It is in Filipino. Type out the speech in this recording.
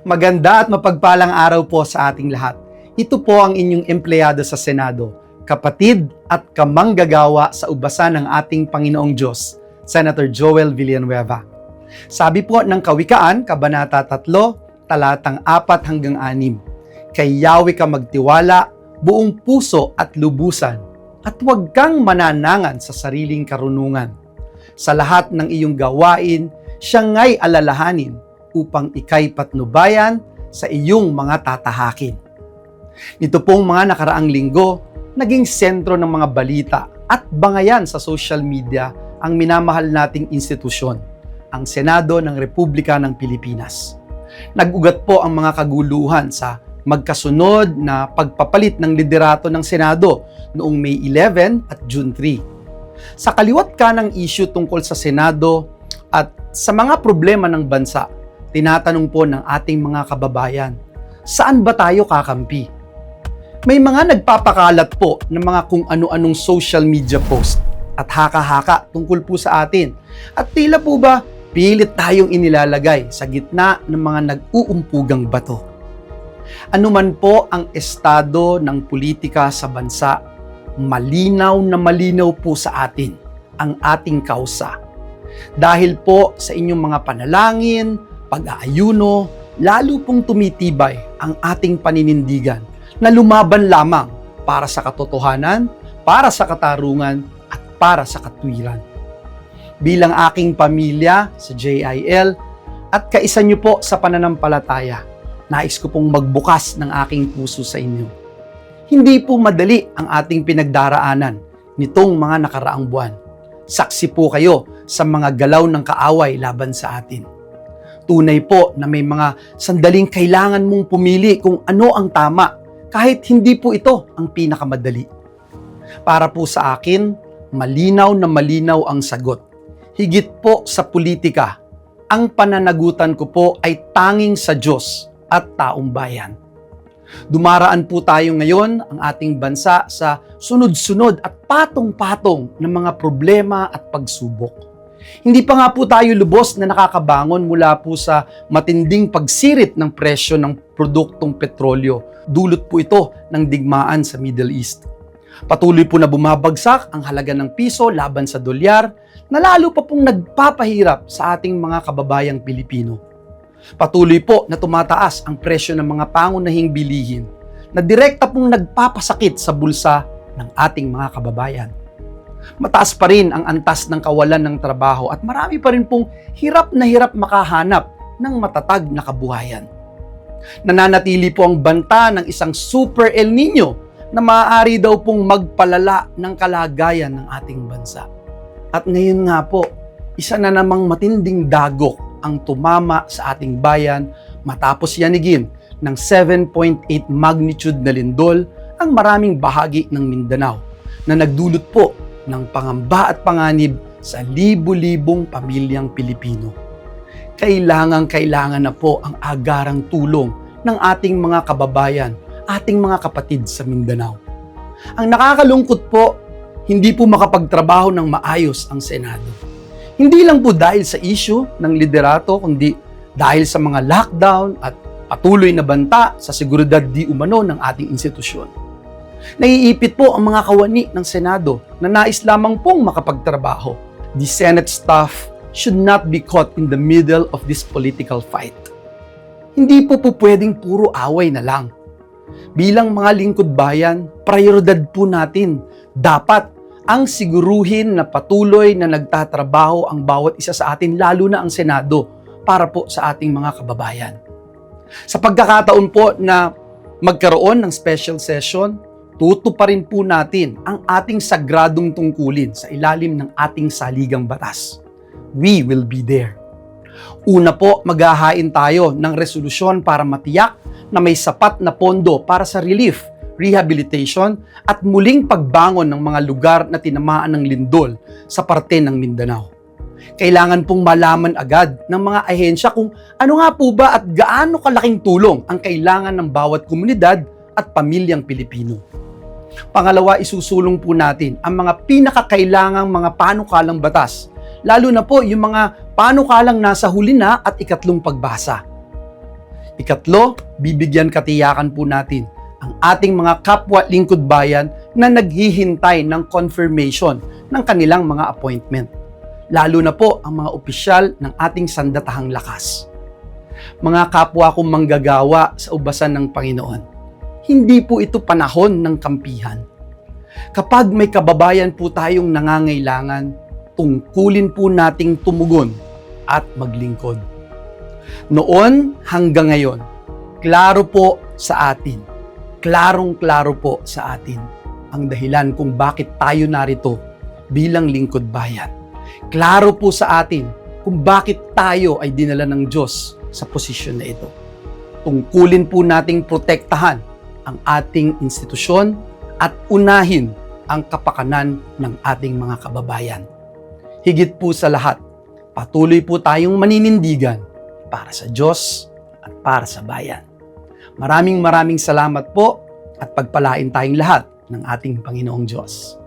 Maganda at mapagpalang araw po sa ating lahat. Ito po ang inyong empleyado sa Senado, kapatid at kamanggagawa sa ubasan ng ating Panginoong Diyos, Senator Joel Villanueva. Sabi po ng Kawikaan, Kabanata 3, talatang 4 hanggang 6, Kay Yahweh ka magtiwala, buong puso at lubusan, at huwag kang mananangan sa sariling karunungan. Sa lahat ng iyong gawain, siya nga'y alalahanin, upang ika'y patnubayan sa iyong mga tatahakin. Nito pong mga nakaraang linggo, naging sentro ng mga balita at bangayan sa social media ang minamahal nating institusyon, ang Senado ng Republika ng Pilipinas. Nag-ugat po ang mga kaguluhan sa magkasunod na pagpapalit ng liderato ng Senado noong May 11 at June 3. Sa kaliwat ka ng issue tungkol sa Senado at sa mga problema ng bansa, tinatanong po ng ating mga kababayan, saan ba tayo kakampi? May mga nagpapakalat po ng mga kung ano-anong social media post at haka-haka tungkol po sa atin. At tila po ba, pilit tayong inilalagay sa gitna ng mga nag-uumpugang bato. Ano man po ang estado ng politika sa bansa, malinaw na malinaw po sa atin ang ating kausa. Dahil po sa inyong mga panalangin, pag-aayuno, lalo pong tumitibay ang ating paninindigan na lumaban lamang para sa katotohanan, para sa katarungan, at para sa katwiran. Bilang aking pamilya sa JIL at kaisa niyo po sa pananampalataya, nais ko pong magbukas ng aking puso sa inyo. Hindi po madali ang ating pinagdaraanan nitong mga nakaraang buwan. Saksi po kayo sa mga galaw ng kaaway laban sa atin. Tunay po na may mga sandaling kailangan mong pumili kung ano ang tama, kahit hindi po ito ang pinakamadali. Para po sa akin, malinaw na malinaw ang sagot. Higit po sa politika, ang pananagutan ko po ay tanging sa Diyos at taong bayan. Dumaraan po tayo ngayon ang ating bansa sa sunod-sunod at patong-patong ng mga problema at pagsubok. Hindi pa nga po tayo lubos na nakakabangon mula po sa matinding pagsirit ng presyo ng produktong petrolyo. Dulot po ito ng digmaan sa Middle East. Patuloy po na bumabagsak ang halaga ng piso laban sa dolyar na lalo pa pong nagpapahirap sa ating mga kababayang Pilipino. Patuloy po na tumataas ang presyo ng mga pangunahing bilihin na direkta pong nagpapasakit sa bulsa ng ating mga kababayan. Mataas pa rin ang antas ng kawalan ng trabaho at marami pa rin pong hirap na hirap makahanap ng matatag na kabuhayan. Nananatili po ang banta ng isang Super El Nino na maaari daw pong magpalala ng kalagayan ng ating bansa. At ngayon nga po, isa na namang matinding dagok ang tumama sa ating bayan matapos yanigin ng 7.8 magnitude na lindol ang maraming bahagi ng Mindanao na nagdulot po ng pangamba at panganib sa libu-libong pamilyang Pilipino. Kailangan na po ang agarang tulong ng ating mga kababayan, ating mga kapatid sa Mindanao. Ang nakakalungkot po, hindi po makapagtrabaho ng maayos ang Senado. Hindi lang po dahil sa issue ng liderato, kundi dahil sa mga lockdown at patuloy na banta sa seguridad di umano ng ating institusyon. Naiipit po ang mga kawani ng Senado na nais lamang pong makapagtrabaho. The Senate staff should not be caught in the middle of this political fight. Hindi po pwedeng puro away na lang. Bilang mga lingkod bayan, prioridad po natin. Dapat ang siguruhin na patuloy na nagtatrabaho ang bawat isa sa atin, lalo na ang Senado, para po sa ating mga kababayan. Sa pagkakataon po na magkaroon ng special session, tutuparin po natin ang ating sagradong tungkulin sa ilalim ng ating saligang batas. We will be there. Una po, maghahain tayo ng resolusyon para matiyak na may sapat na pondo para sa relief, rehabilitation at muling pagbangon ng mga lugar na tinamaan ng lindol sa parte ng Mindanao. Kailangan pong malaman agad ng mga ahensya kung ano nga po ba at gaano kalaking tulong ang kailangan ng bawat komunidad at pamilyang Pilipino. Pangalawa, isusulong po natin ang mga pinakakailangang mga panukalang batas, lalo na po yung mga panukalang nasa huli na at ikatlong pagbasa. Ikatlo, bibigyan katiyakan po natin ang ating mga kapwa lingkod bayan na naghihintay ng confirmation ng kanilang mga appointment. Lalo na po ang mga opisyal ng ating sandatahang lakas. Mga kapwa kong manggagawa sa ubasan ng Panginoon, hindi po ito panahon ng kampihan. Kapag may kababayan po tayong nangangailangan, tungkulin po nating tumugon at maglingkod. Noon hanggang ngayon, klaro po sa atin, klarong-klaro po sa atin ang dahilan kung bakit tayo narito bilang lingkod bayan. Klaro po sa atin kung bakit tayo ay dinala ng Diyos sa posisyon na ito. Tungkulin po nating protektahan ang ating institusyon at unahin ang kapakanan ng ating mga kababayan. Higit po sa lahat, patuloy po tayong maninindigan para sa Diyos at para sa bayan. Maraming salamat po at pagpalain tayong lahat ng ating Panginoong Diyos.